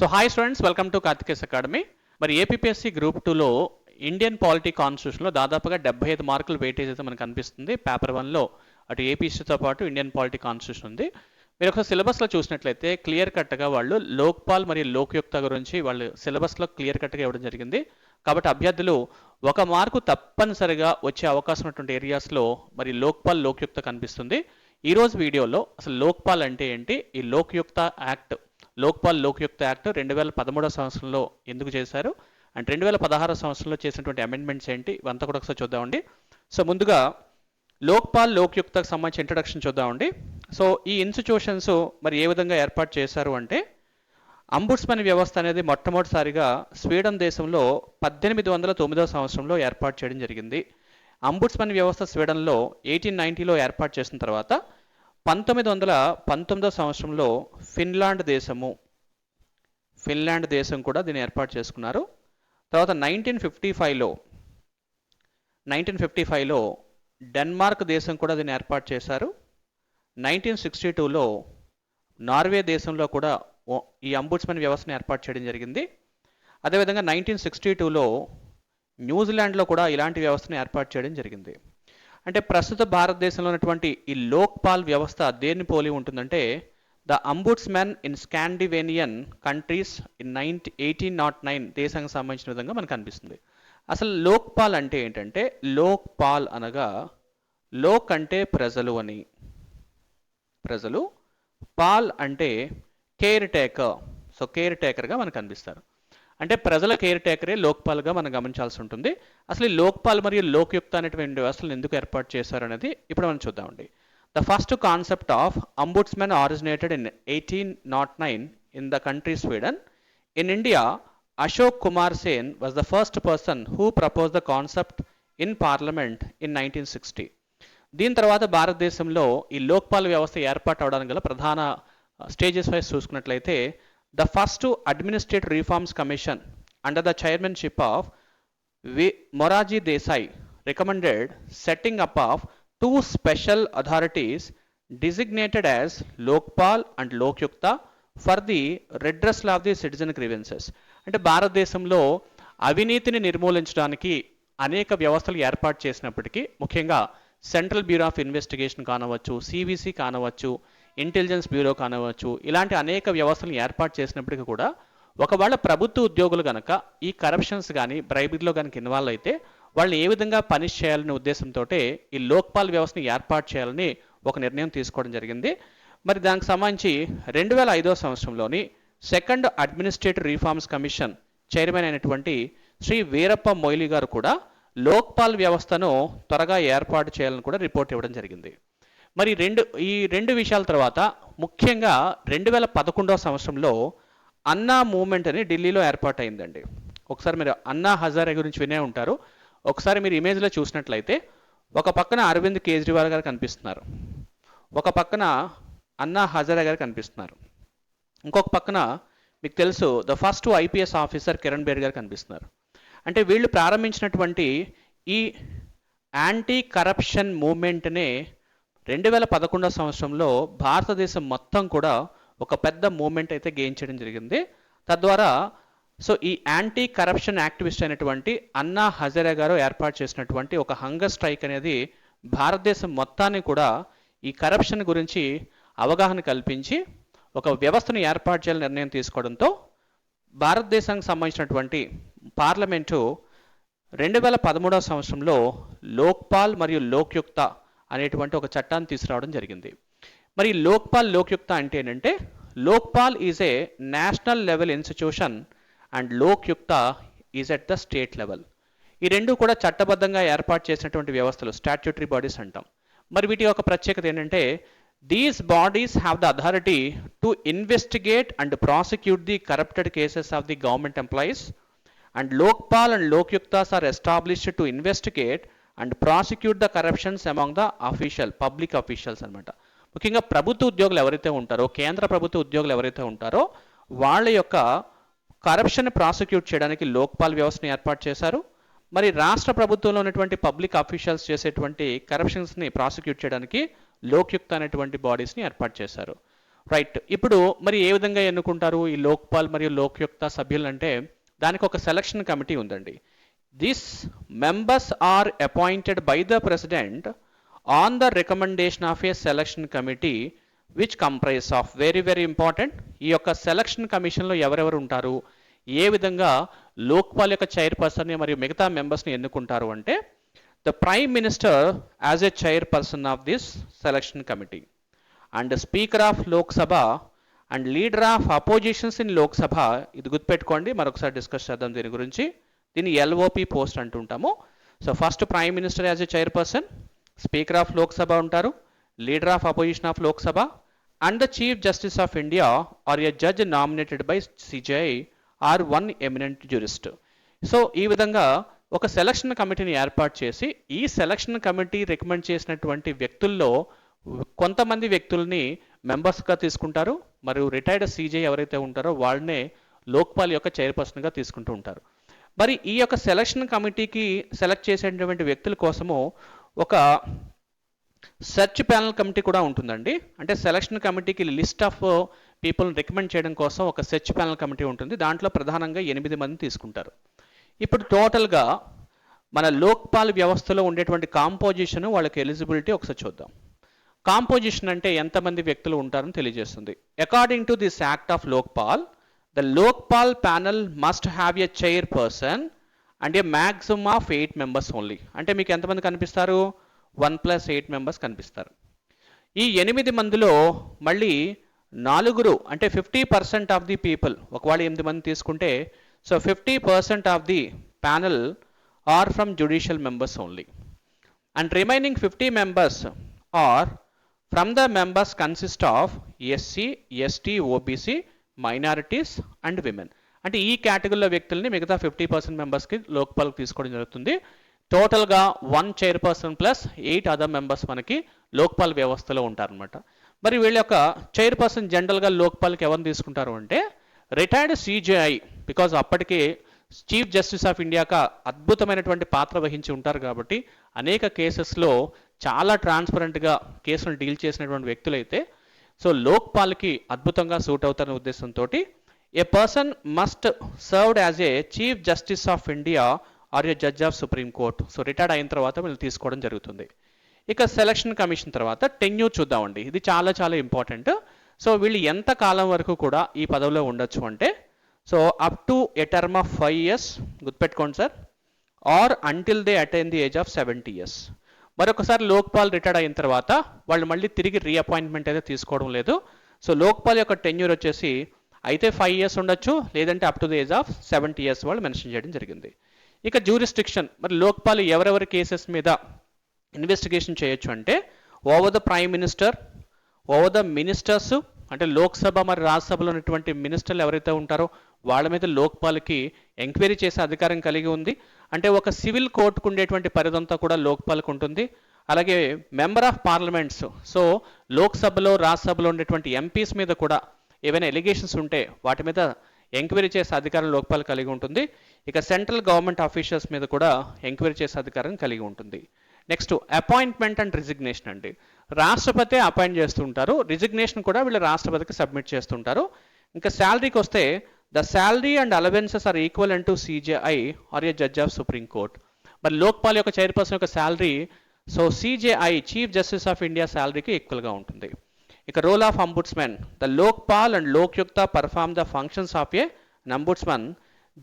So hi students, welcome to Karthikeya's academy. మరి APSC group 2లో Indian polity కాన్స్టిట్యూషన్లో దాదాపుగా 75 మార్కులు వెయిటేజ్ అయితే మనకు కనిపిస్తుంది. పేపర్ 1లో అటు ఏపీఎస్సితో పాటు ఇండియన్ పాలిటీ కాన్స్టిట్యూషన్ ఉంది. మీరు ఒకసారి సిలబస్లో చూసినట్లయితే క్లియర్ కట్గా వాళ్ళు లోక్పాల్ మరియు లోక్యుక్త గురించి వాళ్ళు సిలబస్లో క్లియర్ కట్గా ఇవ్వడం జరిగింది. కాబట్టి అభ్యర్థులు 1 మార్కు తప్పనిసరిగా వచ్చే అవకాశం ఉన్నటువంటి ఏరియాస్లో మరి లోక్పాల్ లోక్యుక్త కనిపిస్తుంది. ఈరోజు వీడియోలో అసలు లోక్పాల్ అంటే ఏంటి, ఈ లోక్యుక్త యాక్ట్ లోక్పాల్ లోక్యుక్త యాక్ట్ 2013 సంవత్సరంలో ఎందుకు చేశారు అండ్ 2016 సంవత్సరంలో చేసినటువంటి అమెండ్మెంట్స్ ఏంటి, ఇవంతా కూడా ఒకసారి చూద్దామండి. సో ముందుగా లోక్పాల్ లోక్యుక్తకు సంబంధించి ఇంట్రడక్షన్ చూద్దామండి. సో ఈ ఇన్స్టిట్యూషన్స్ మరి ఏ విధంగా ఏర్పాటు చేశారు అంటే, అంబుడ్స్మన్ వ్యవస్థ అనేది మొట్టమొదటిసారిగా స్వీడన్ దేశంలో 1809 సంవత్సరంలో ఏర్పాటు చేయడం జరిగింది. అంబుడ్స్మన్ వ్యవస్థ స్వీడన్లో 1890లో ఏర్పాటు చేసిన తర్వాత 1919 సంవత్సరంలో ఫిన్లాండ్ దేశం కూడా దీన్ని ఏర్పాటు చేసుకున్నారు. తర్వాత 1955లో డెన్మార్క్ దేశం కూడా దీన్ని ఏర్పాటు చేశారు. 1962లో నార్వే దేశంలో కూడా ఈ అంబుడ్స్మన్ వ్యవస్థను ఏర్పాటు చేయడం జరిగింది. అదేవిధంగా 1962లో న్యూజిలాండ్లో కూడా ఇలాంటి వ్యవస్థను ఏర్పాటు చేయడం జరిగింది. అంటే ప్రస్తుత భారతదేశంలో ఉన్నటువంటి ఈ లోక్పాల్ వ్యవస్థ దేన్ని పోలి ఉంటుందంటే, the ombudsman in Scandinavian countries in 1809 దేశానికి సంబంధించిన విధంగా మనకు అనిపిస్తుంది. అసలు లోక్పాల్ అంటే ఏంటంటే, లోక్పాల్ అనగా లోక్ అంటే ప్రజలు అని, ప్రజలు, పాల్ అంటే కేర్ టేకర్, సో కేర్ టేకర్గా మనకు అనిపిస్తారు. అంటే ప్రజల కేర్ టేకరే లోక్పాల్గా మనం గమనించాల్సి ఉంటుంది. అసలు ఈ లోక్పాల్ మరియు లోక్యుక్త అనేటువంటి వ్యవస్థలు ఎందుకు ఏర్పాటు చేశారు అనేది ఇప్పుడు మనం చూద్దామండి. The first concept of ombudsman originated in 1809 in the country Sweden. In India, Ashok Kumar Sen was the first person who propose the concept in parliament in 1960. దీని తర్వాత భారతదేశంలో ఈ లోక్పాల్ వ్యవస్థ ఏర్పాటు అవడానికి గల ప్రధాన స్టేజెస్ వైజ్ చూసుకున్నట్లయితే, the first administrative reforms commission under the chairmanship of Morarji Desai recommended setting up of 2 special authorities designated as Lokpal and Lokyukta for the redressal of the citizen grievances. అంటే భారతదేశంలో అవినీతిని నిర్మూలించడానికి అనేక వ్యవస్థలు ఏర్పాటు చేసినప్పటికీ, ముఖ్యంగా central bureau of investigation కానవచ్చు, CVC కానవచ్చు, ఇంటెలిజెన్స్ బ్యూరో కానవచ్చు, ఇలాంటి అనేక వ్యవస్థలను ఏర్పాటు చేసినప్పటికీ కూడా ఒకవేళ ప్రభుత్వ ఉద్యోగులు కనుక ఈ కరప్షన్స్ కానీ బ్రైబరీలో కనుక ఇన్వాల్వ్ అయితే వాళ్ళని ఏ విధంగా పనిష్ చేయాలనే ఉద్దేశంతో ఈ లోక్పాల్ వ్యవస్థని ఏర్పాటు చేయాలని ఒక నిర్ణయం తీసుకోవడం జరిగింది. మరి దానికి సంబంధించి 2005 సంవత్సరంలోని second administrative reforms commission chairman అయినటువంటి శ్రీ వీరప్ప మొయిలీ గారు కూడా లోక్పాల్ వ్యవస్థను త్వరగా ఏర్పాటు చేయాలని కూడా రిపోర్ట్ ఇవ్వడం జరిగింది. మరి ఈ రెండు విషయాల తర్వాత ముఖ్యంగా 2011 సంవత్సరంలో అన్నా మూవ్మెంట్ అని ఢిల్లీలో ఏర్పాటైందండి. ఒకసారి మీరు అన్నా హజారే గురించి వినే ఉంటారు. ఒకసారి మీరు ఇమేజ్లో చూసినట్లయితే ఒక పక్కన అరవింద్ కేజ్రీవాల్ గారు కనిపిస్తున్నారు, ఒక పక్కన అన్నా హజారే గారు కనిపిస్తున్నారు, ఇంకొక పక్కన మీకు తెలుసు the first IPS officer Kiran Bedi గారు కనిపిస్తున్నారు. అంటే వీళ్ళు ప్రారంభించినటువంటి ఈ యాంటీ కరప్షన్ మూవ్మెంట్నే 2011 సంవత్సరంలో భారతదేశం మొత్తం కూడా ఒక పెద్ద మూవ్మెంట్ అయితే గెయిన్ చేయడం జరిగింది. తద్వారా సో ఈ యాంటీ కరప్షన్ యాక్టివిస్ట్ అయినటువంటి అన్నా హజారే గారు ఏర్పాటు చేసినటువంటి ఒక హంగర్ స్ట్రైక్ అనేది భారతదేశం మొత్తాన్ని కూడా ఈ కరప్షన్ గురించి అవగాహన కల్పించి ఒక వ్యవస్థను ఏర్పాటు చేయాలని నిర్ణయం తీసుకోవడంతో భారతదేశానికి సంబంధించినటువంటి పార్లమెంటు 2013 సంవత్సరంలో లోక్పాల్ మరియు లోక్యుక్త అనేటువంటి ఒక చట్టాన్ని తీసుకురావడం జరిగింది. మరి లోక్పాల్ లోక్యుక్త అంటే ఏంటంటే, Lokpal is a national level institution and Lokayukta is at the state level. ఈ రెండు కూడా చట్టబద్ధంగా ఏర్పాటు చేసినటువంటి వ్యవస్థలు, స్టాట్యూటరీ బాడీస్ అంటాం. మరి వీటి యొక్క ప్రత్యేకత ఏంటంటే, these bodies have the authority to investigate and prosecute the corrupted cases of the government employees and Lokpal and Lokayuktas are established to investigate and prosecute the corruptions among the public officials అనమాట. ముఖ్యంగా ప్రభుత్వ ఉద్యోగులు ఎవరైతే ఉంటారో, కేంద్ర ప్రభుత్వ ఉద్యోగులు ఎవరైతే ఉంటారో వాళ్ళ యొక్క కరప్షన్ ప్రాసిక్యూట్ చేయడానికి లోక్పాల్ వ్యవస్థను ఏర్పాటు చేశారు. మరి రాష్ట్ర ప్రభుత్వంలో ఉన్నటువంటి పబ్లిక్ అఫీషియల్స్ చేసేటువంటి కరప్షన్స్ని ప్రాసిక్యూట్ చేయడానికి లోక్యుక్త అనేటువంటి బాడీస్ని ఏర్పాటు చేశారు. రైట్. ఇప్పుడు మరి ఏ విధంగా ఎన్నుకుంటారు ఈ లోక్పాల్ మరియు లోక్యుక్త సభ్యులు అంటే దానికి ఒక సెలక్షన్ కమిటీ ఉందండి. This members are appointed by the president on the recommendation of a selection committee which comprise of very very important. ఈ యొక్క సెలక్షన్ కమిషన్లో ఎవరెవరు ఉంటారు, ఏ విధంగా లోక్పాల్ యొక్క చైర్పర్సన్ని మరియు మిగతా మెంబర్స్ని ఎన్నుకుంటారు అంటే the prime minister as a chairperson of this selection committee and speaker of Lok Sabha and leader of oppositions in Lok Sabha. ఇది గుర్తుపెట్టుకోండి, మరొకసారి డిస్కస్ చేద్దాం దీని గురించి. దీన్ని ఎల్ఓపి పోస్ట్ అంటుంటాము. So first prime minister as a chairperson, speaker of Lok Sabha ఉంటారు, leader of opposition of Lok Sabha and the chief justice of India or a judge nominated by CJI or one eminent jurist. సో ఈ విధంగా ఒక selection కమిటీని ఏర్పాటు చేసి ఈ సెలక్షన్ కమిటీ రికమెండ్ చేసినటువంటి వ్యక్తుల్లో కొంతమంది వ్యక్తుల్ని మెంబర్స్గా తీసుకుంటారు, మరియు రిటైర్డ్ సీజే ఎవరైతే ఉంటారో వాళ్ళనే లోక్పాల్ యొక్క చైర్పర్సన్గా తీసుకుంటూ ఉంటారు. మరి ఈ యొక్క సెలక్షన్ కమిటీకి సెలెక్ట్ చేసేటువంటి వ్యక్తుల కోసము ఒక సెర్చ్ ప్యానల్ కమిటీ కూడా ఉంటుందండి. అంటే సెలక్షన్ కమిటీకి లిస్ట్ ఆఫ్ పీపుల్ని రికమెండ్ చేయడం కోసం ఒక సెర్చ్ ప్యానల్ కమిటీ ఉంటుంది. దాంట్లో ప్రధానంగా 8 మంది తీసుకుంటారు. ఇప్పుడు టోటల్గా మన లోక్పాల్ వ్యవస్థలో ఉండేటువంటి కాంపోజిషన్, వాళ్ళకి ఎలిజిబిలిటీ ఒకసారి చూద్దాం. కాంపోజిషన్ అంటే ఎంతమంది వ్యక్తులు ఉంటారని తెలియజేస్తుంది. According to this act of Lokpal, the Lokpal panel must have a chairperson and A maximum of 8 members only. అంటే మీకు ఎంతమంది కనిపిస్తారు? 1+8 మెంబర్స్ కనిపిస్తారు. ఈ 8 మందిలో మళ్ళీ 4 అంటే 50% ఆఫ్ ది పీపుల్, ఒకవేళ 8 మంది తీసుకుంటే so 50% of the panel are from judicial members only and remaining 50 members are from the members consist of SC, ST, OBC, minorities and women. అంటే ఈ కేటగిరీలో వ్యక్తుల్ని మిగతా 50% మెంబర్స్కి లోక్పాల్కి తీసుకోవడం జరుగుతుంది. టోటల్గా 1 చైర్పర్సన్ ప్లస్ 8 అదర్ మెంబర్స్ మనకి లోక్పాల్ వ్యవస్థలో ఉంటారనమాట. మరి వీళ్ళ యొక్క చైర్పర్సన్ జనరల్గా లోక్పాల్కి ఎవరిని తీసుకుంటారు అంటే రిటైర్డ్ సిజేఐ, బికాజ్ అప్పటికే చీఫ్ జస్టిస్ ఆఫ్ ఇండియాగా అద్భుతమైనటువంటి పాత్ర వహించి ఉంటారు కాబట్టి అనేక కేసెస్లో చాలా ట్రాన్స్పరెంట్గా కేసులను డీల్ చేసినటువంటి వ్యక్తులైతే సో లోక్పాల్కి అద్భుతంగా సూట్ అవుతారనే ఉద్దేశంతో a person must served as a chief justice of India or a judge of supreme court. So retired అయిన తర్వాత వీళ్ళు తీసుకోవడం జరుగుతుంది. ఇక సెలక్షన్ కమిషన్ తర్వాత టెన్యూర్ చూద్దామండి. ఇది చాలా చాలా ఇంపార్టెంట్. సో వీళ్ళు ఎంత కాలం వరకు కూడా ఈ పదవిలో ఉండొచ్చు అంటే so up to a term of 5 years, గుర్తుపెట్టుకోండి sir, or until they attain the age of 70 years. మరొకసారి లోక్పాల్ రిటైర్డ్ అయిన తర్వాత వాళ్ళు మళ్ళీ తిరిగి రీఅపాయింట్మెంట్ అయితే తీసుకోవడం లేదు. సో లోక్పాల్ యొక్క టెన్యూర్ వచ్చేసి అయితే 5 years ఉండొచ్చు, లేదంటే up to the age of 70 years వాళ్ళు మెన్షన్ చేయడం జరిగింది. ఇక జ్యూరిస్డిక్షన్, మరి లోక్పాల్ ఎవరెవరి కేసెస్ మీద ఇన్వెస్టిగేషన్ చేయొచ్చు అంటే over the prime minister, over the ministers, అంటే లోక్సభ మరి రాజ్యసభలో ఉన్నటువంటి మినిస్టర్లు ఎవరైతే ఉంటారో వాళ్ళ మీద లోక్పాల్కి ఎంక్వైరీ చేసే అధికారం కలిగి ఉంది. అంటే ఒక సివిల్ కోర్టుకు ఉండేటువంటి పరిధంతా కూడా లోక్పాల్కి ఉంటుంది. అలాగే మెంబర్ ఆఫ్ పార్లమెంట్స్, సో లోక్సభలో రాజ్యసభలో ఉండేటువంటి ఎంపీస్ మీద కూడా ఏవైనా ఎలిగేషన్స్ ఉంటే వాటి మీద ఎంక్వైరీ చేసే అధికారం లోక్పాల్ కలిగి ఉంటుంది. ఇక సెంట్రల్ గవర్నమెంట్ ఆఫీషియల్స్ మీద కూడా ఎంక్వైరీ చేసే అధికారం కలిగి ఉంటుంది. నెక్స్ట్ అపాయింట్మెంట్ అండ్ రిజిగ్నేషన్ అండి. రాష్ట్రపతి అపాయింట్ చేస్తుంటారు, రిజిగ్నేషన్ కూడా వీళ్ళు రాష్ట్రపతికి సబ్మిట్ చేస్తుంటారు. ఇంకా శాలరీకి వస్తే the salary and allowances are equal to CJI or a judge of supreme court. మరి లోక్పాల్ యొక్క చైర్పర్సన్ యొక్క salary so CJI chief justice of India శాలరీకి ఈక్వల్గా ఉంటుంది. ఇక role of ombudsmen, the Lokpal and Lokayukta perform the functions of a ombudsman.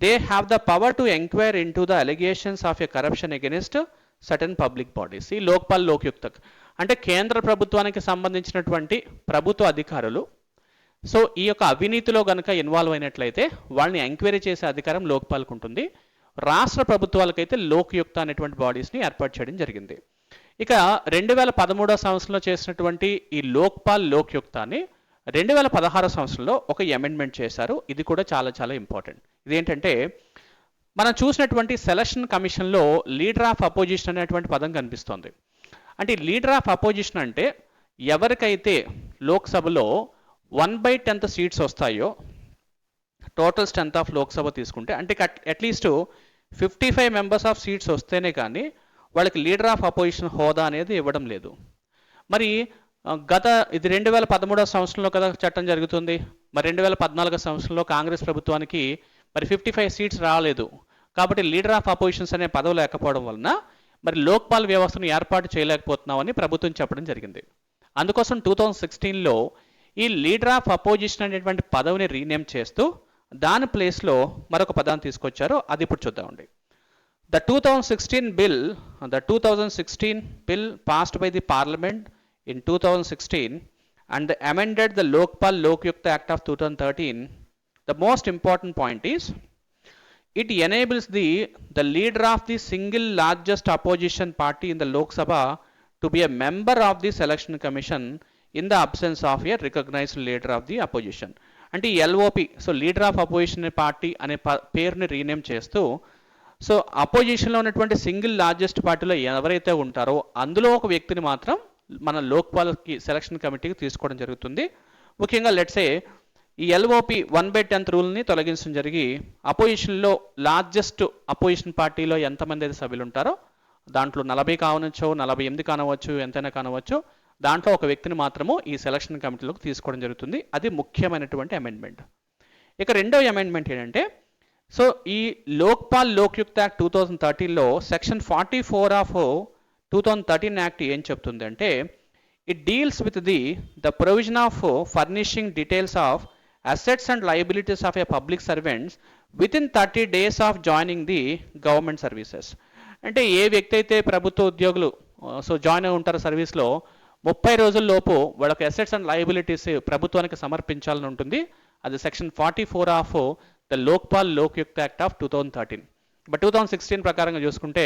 They have the power to enquire in to the allegations of a corruption against certain public bodies. ఈ లోక్పాల్ లోక్యుక్త అంటే కేంద్ర ప్రభుత్వానికి సంబంధించినటువంటి ప్రభుత్వ అధికారులు సో ఈ యొక్క అవినీతిలో కనుక ఇన్వాల్వ్ అయినట్లయితే వాళ్ళని ఎంక్వైరీ చేసే అధికారం లోక్పాల్కి ఉంటుంది. రాష్ట్ర ప్రభుత్వాలకైతే లోక్యుక్త అనేటువంటి బాడీస్ని ఏర్పాటు చేయడం జరిగింది. ఇక 2013 సంవత్సరంలో చేసినటువంటి ఈ లోక్పాల్ లోక్యుక్తాన్ని 2016 సంవత్సరంలో ఒక అమెండ్మెంట్ చేశారు. ఇది కూడా చాలా చాలా ఇంపార్టెంట్. ఇదేంటంటే మనం చూసినటువంటి సెలక్షన్ కమిషన్లో లీడర్ ఆఫ్ అపోజిషన్ అనేటువంటి పదం కనిపిస్తోంది. అంటే లీడర్ ఆఫ్ అపోజిషన్ అంటే ఎవరికైతే లోక్సభలో 1/10 సీట్స్ వస్తాయో, టోటల్ స్ట్రెంత్ ఆఫ్ లోక్సభ తీసుకుంటే అంటే అట్లీస్ట్ 55 మెంబర్స్ ఆఫ్ సీట్స్ వస్తేనే కానీ వాళ్ళకి లీడర్ ఆఫ్ అపోజిషన్ హోదా అనేది ఇవ్వడం లేదు. మరి గత ఇది 2013 సంవత్సరంలో కదా చట్టం జరుగుతుంది. మరి 2014 సంవత్సరంలో కాంగ్రెస్ ప్రభుత్వానికి మరి 55 సీట్స్ రాలేదు. కాబట్టి లీడర్ ఆఫ్ అపోజిషన్స్ అనే పదవి లేకపోవడం వలన మరి లోక్పాల్ వ్యవస్థను ఏర్పాటు చేయలేకపోతున్నామని ప్రభుత్వం చెప్పడం జరిగింది. అందుకోసం 2016లో ఈ లీడర్ ఆఫ్ అపోజిషన్ అనేటువంటి పదవిని రీనేమ్ చేస్తూ దాని ప్లేస్లో మరొక పదాన్ని తీసుకొచ్చారు. అది ఇప్పుడు చూద్దామండి. The 2016 bill passed by the Parliament in 2016 and amended the Lokpal Lokyukta Act of 2013. The most important point is it enables the leader of the single largest opposition party in the Lok Sabha to be a member of the selection commission in the absence of a recognized leader of the opposition. అంటే LOP, so leader of opposition party అనే పేరుని rename చేస్తూ so అపోజిషన్లో ఉన్నటువంటి single largest పార్టీలో ఎవరైతే ఉంటారో అందులో ఒక వ్యక్తిని మాత్రం మన లోక్పాల్కి సెలక్షన్ కమిటీకి తీసుకోవడం జరుగుతుంది. ముఖ్యంగా లెట్సే ఈ ఎల్ఓపి 1/10 రూల్ని తొలగించడం జరిగి అపోజిషన్లో లార్జెస్ట్ అపోజిషన్ పార్టీలో ఎంతమంది అయితే సభ్యులు ఉంటారో దాంట్లో 40 కావచ్చు, 48 కానవచ్చు, ఎంతైనా కానవచ్చు, దాంట్లో ఒక వ్యక్తిని మాత్రము ఈ సెలక్షన్ కమిటీలోకి తీసుకోవడం జరుగుతుంది. అది ముఖ్యమైనటువంటి అమెండ్మెంట్. ఇక రెండో అమెండ్మెంట్ ఏంటంటే సో ఈ లోక్పాల్ లోక్యుక్త యాక్ట్ 2013లో సెక్షన్ 44 ఆఫ్ 2013 యాక్ట్ ఏం చెప్తుంది అంటే it deals with the provision of furnishing details of assets and liabilities of a public servants within 30 days of joining the government services. అంటే ఏ వ్యక్తి అయితే ప్రభుత్వ ఉద్యోగులు సో జాయిన్ అయి ఉంటారో సర్వీస్లో 30 రోజుల్లోపు వాళ్ళకి అసెట్స్ అండ్ లయబిలిటీస్ ప్రభుత్వానికి సమర్పించాలని ఉంటుంది. అది section 44 of the Lokpal Lokayukta act of 2013. But 2016 ప్రకారంగా చూసుకుంటే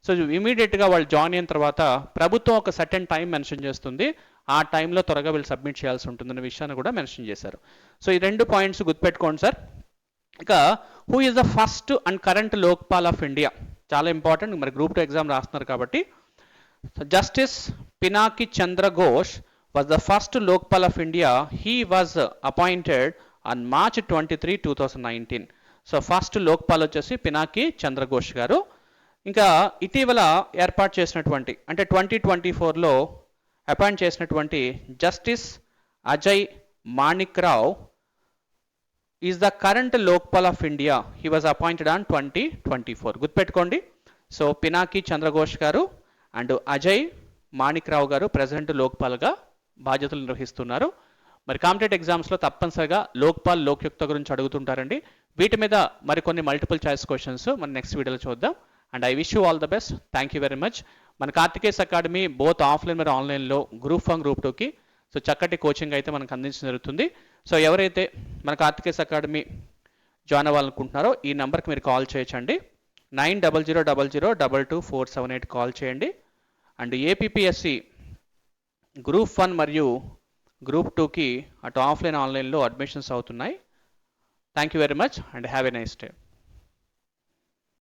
సో ఇమీడియట్గా వాళ్ళు జాయిన్ అయిన తర్వాత ప్రభుత్వం ఒక సర్టెన్ టైం మెన్షన్ చేస్తుంది. ఆ టైంలో త్వరగా వీళ్ళు సబ్మిట్ చేయాల్సి ఉంటుందనే విషయాన్ని కూడా మెన్షన్ చేశారు. సో ఈ 2 పాయింట్స్ గుర్తుపెట్టుకోండి సార్. ఇక who is the first and current Lokpal of India, చాలా ఇంపార్టెంట్. మరి గ్రూప్ 2 ఎగ్జామ్ రాస్తున్నారు కాబట్టి Justice Pinaki Chandra Ghosh was the first Lokpal of India. He was appointed on March 23, 2019. So first Lokpal వచ్చేసి పినాకి చంద్ర ఘోష్ గారు. ఇంకా ఇటీవల ఏర్పాటు చేసినటువంటి అంటే 2024లో అపాయింట్ చేసినటువంటి justice Ajay Manik Rao is the current Lokpal of India. He was appointed on 2024. గుర్తుపెట్టుకోండి. సో పినాకి చంద్ర ఘోష్ గారు అండ్ అజయ్ మాణిక్ రావు గారు ప్రెసిడెంట్ లోక్పాల్గా బాధ్యతలు నిర్వహిస్తున్నారు. మరి కాంపిటేటివ్ ఎగ్జామ్స్లో తప్పనిసరిగా లోక్పాల్ లోక్యుక్త గురించి అడుగుతుంటారండి. వీటి మీద మరికొన్ని మల్టిపుల్ చాయిస్ క్వశ్చన్స్ మన నెక్స్ట్ వీడియోలో చూద్దాం. And I wish you all the best. Thank you very much. మన కార్తికేస్ అకాడమీ బోత్ ఆఫ్లైన్ మరియు ఆన్లైన్లో గ్రూప్ 1 గ్రూప్ 2కి సో చక్కటి కోచింగ్ అయితే మనకు అందించడం జరుగుతుంది. సో ఎవరైతే మన కార్తికేస్ అకాడమీ జాయిన్ అవ్వాలనుకుంటున్నారో ఈ నెంబర్కి మీరు కాల్ చేయొచ్చండి. 9000022478 కాల్ చేయండి. అండ్ ఏపీఎస్సి గ్రూప్ 1 మరియు గ్రూప్ 2కి అటు ఆఫ్లైన్ ఆన్లైన్లో అడ్మిషన్స్ అవుతున్నాయి. Thank you very much and have a nice day.